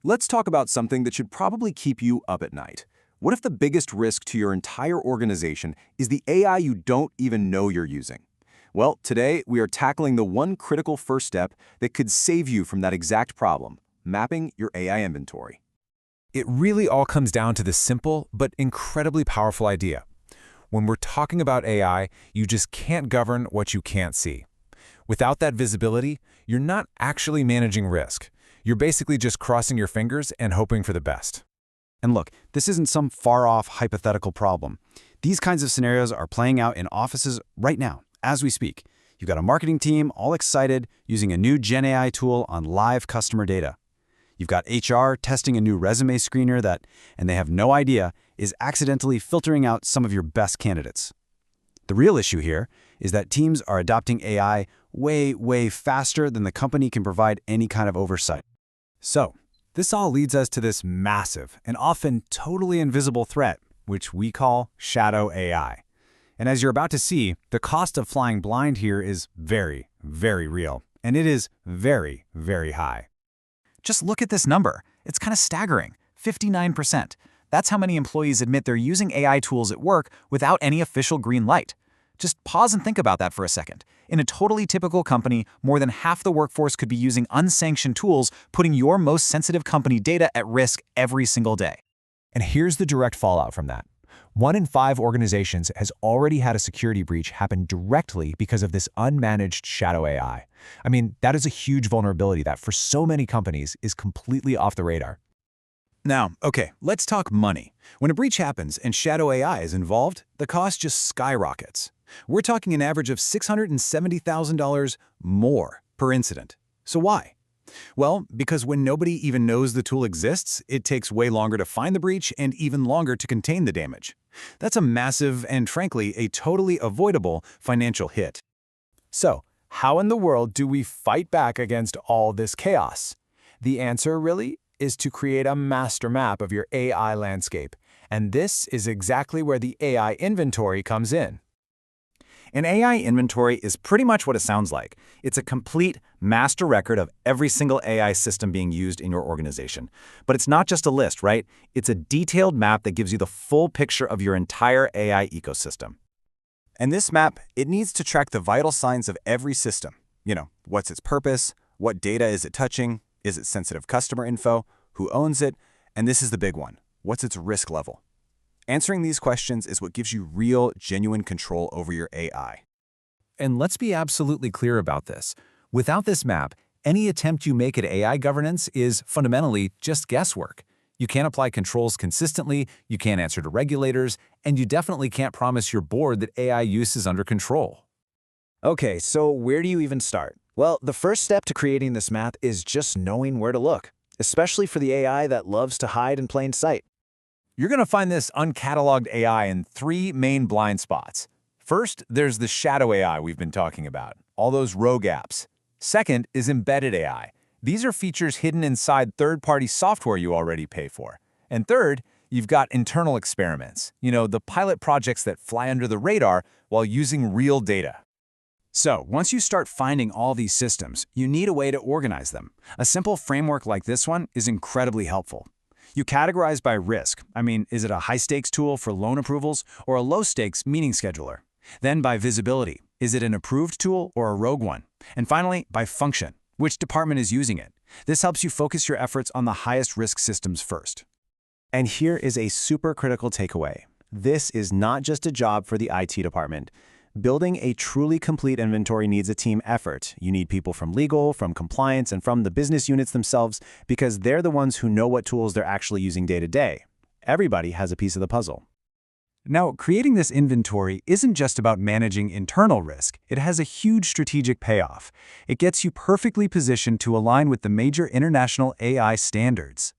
Let's talk about something that should probably keep you up at night. What if the biggest risk to your entire organization is the AI you don't even know you're using? Well, today we are tackling the one critical first step that could save you from that exact problem: mapping your AI inventory. It really all comes down to this simple but incredibly powerful idea. When we're talking about AI, you just can't govern what you can't see. Without that visibility, you're not actually managing risk. You're basically just crossing your fingers and hoping for the best. And look, this isn't some far-off hypothetical problem. These kinds of scenarios are playing out in offices right now, as we speak. You've got a marketing team all excited using a new Gen AI tool on live customer data. You've got HR testing a new resume screener that, and they have no idea, is accidentally filtering out some of your best candidates. The real issue here is that teams are adopting AI way faster than the company can provide any kind of oversight. So, this all leads us to this massive and often totally invisible threat, which we call shadow AI. And as you're about to see, the cost of flying blind here is very real, and it is very high. Just look at this number. It's kind of staggering. 59%. That's how many employees admit they're using AI tools at work without any official green light. Just pause and think about that for a second. In a totally typical company, more than half the workforce could be using unsanctioned tools, putting your most sensitive company data at risk every single day. And here's the direct fallout from that. 1 in 5 organizations has already had a security breach happen directly because of this unmanaged shadow AI. I mean, that is a huge vulnerability that for so many companies is completely off the radar. Now, okay, let's talk money. When a breach happens and shadow AI is involved, the cost just skyrockets. We're talking an average of $670,000 more per incident. So why? Well, because when nobody even knows the tool exists, it takes way longer to find the breach and even longer to contain the damage. That's a massive and, frankly, a totally avoidable financial hit. So, how in the world do we fight back against all this chaos? The answer, really, is to create a master map of your AI landscape. And this is exactly where the AI inventory comes in. An AI inventory is pretty much what it sounds like. It's a complete master record of every single AI system being used in your organization. But it's not just a list, right? It's a detailed map that gives you the full picture of your entire AI ecosystem. And this map, it needs to track the vital signs of every system. You know, what's its purpose? What data is it touching? Is it sensitive customer info? Who owns it? And this is the big one. What's its risk level? Answering these questions is what gives you real, genuine control over your AI. And let's be absolutely clear about this. Without this map, any attempt you make at AI governance is fundamentally just guesswork. You can't apply controls consistently, you can't answer to regulators, and you definitely can't promise your board that AI use is under control. Okay, so where do you even start? Well, the first step to creating this map is just knowing where to look, especially for the AI that loves to hide in plain sight. You're going to find this uncatalogued AI in 3 main blind spots. First, there's the shadow AI we've been talking about, all those rogue apps. Second is embedded AI. These are features hidden inside third-party software you already pay for. And third, you've got internal experiments, the pilot projects that fly under the radar while using real data. So, once you start finding all these systems, you need a way to organize them. A simple framework like this one is incredibly helpful. You categorize by risk. I mean, is it a high-stakes tool for loan approvals or a low-stakes meeting scheduler? Then by visibility. Is it an approved tool or a rogue one? And finally, by function. Which department is using it? This helps you focus your efforts on the highest risk systems first. And here is a super critical takeaway. This is not just a job for the IT department. Building a truly complete inventory needs a team effort. You need people from legal, from compliance, and from the business units themselves because they're the ones who know what tools they're actually using day to day. Everybody has a piece of the puzzle. Now, creating this inventory isn't just about managing internal risk. It has a huge strategic payoff. It gets you perfectly positioned to align with the major international AI standards.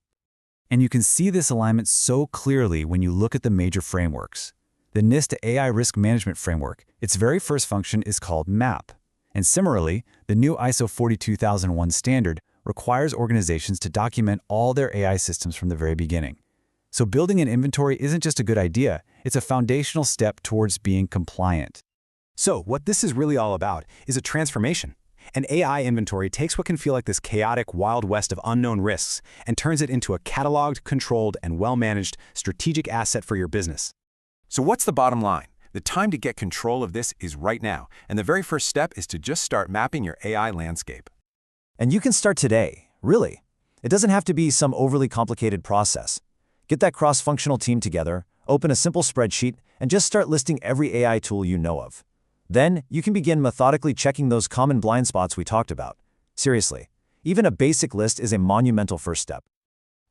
And you can see this alignment so clearly when you look at the major frameworks. The NIST AI Risk Management Framework, its very first function is called MAP. And similarly, the new ISO 42001 standard requires organizations to document all their AI systems from the very beginning. So building an inventory isn't just a good idea, it's a foundational step towards being compliant. So what this is really all about is a transformation. An AI inventory takes what can feel like this chaotic wild west of unknown risks and turns it into a cataloged, controlled, and well-managed strategic asset for your business. So what's the bottom line? The time to get control of this is right now, and the very first step is to just start mapping your AI landscape. And you can start today, really. It doesn't have to be some overly complicated process. Get that cross-functional team together, open a simple spreadsheet, and just start listing every AI tool you know of. Then, you can begin methodically checking those common blind spots we talked about. Seriously, even a basic list is a monumental first step.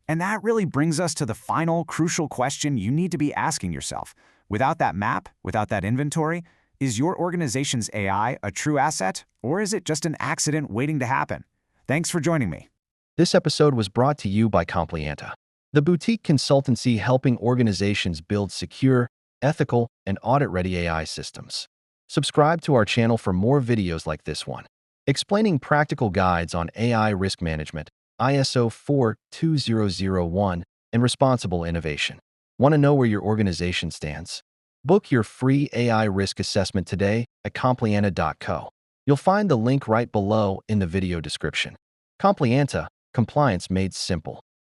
And that really brings us to the final, crucial question you need to be asking yourself. Without that map, without that inventory, is your organization's AI a true asset, or is it just an accident waiting to happen? Thanks for joining me. This episode was brought to you by Complianta, the boutique consultancy helping organizations build secure, ethical, and audit-ready AI systems. Subscribe to our channel for more videos like this one, explaining practical guides on AI risk management, ISO 42001, and responsible innovation. Want to know where your organization stands? Book your free AI risk assessment today at complianta.co. You'll find the link right below in the video description. Complianta, compliance made simple.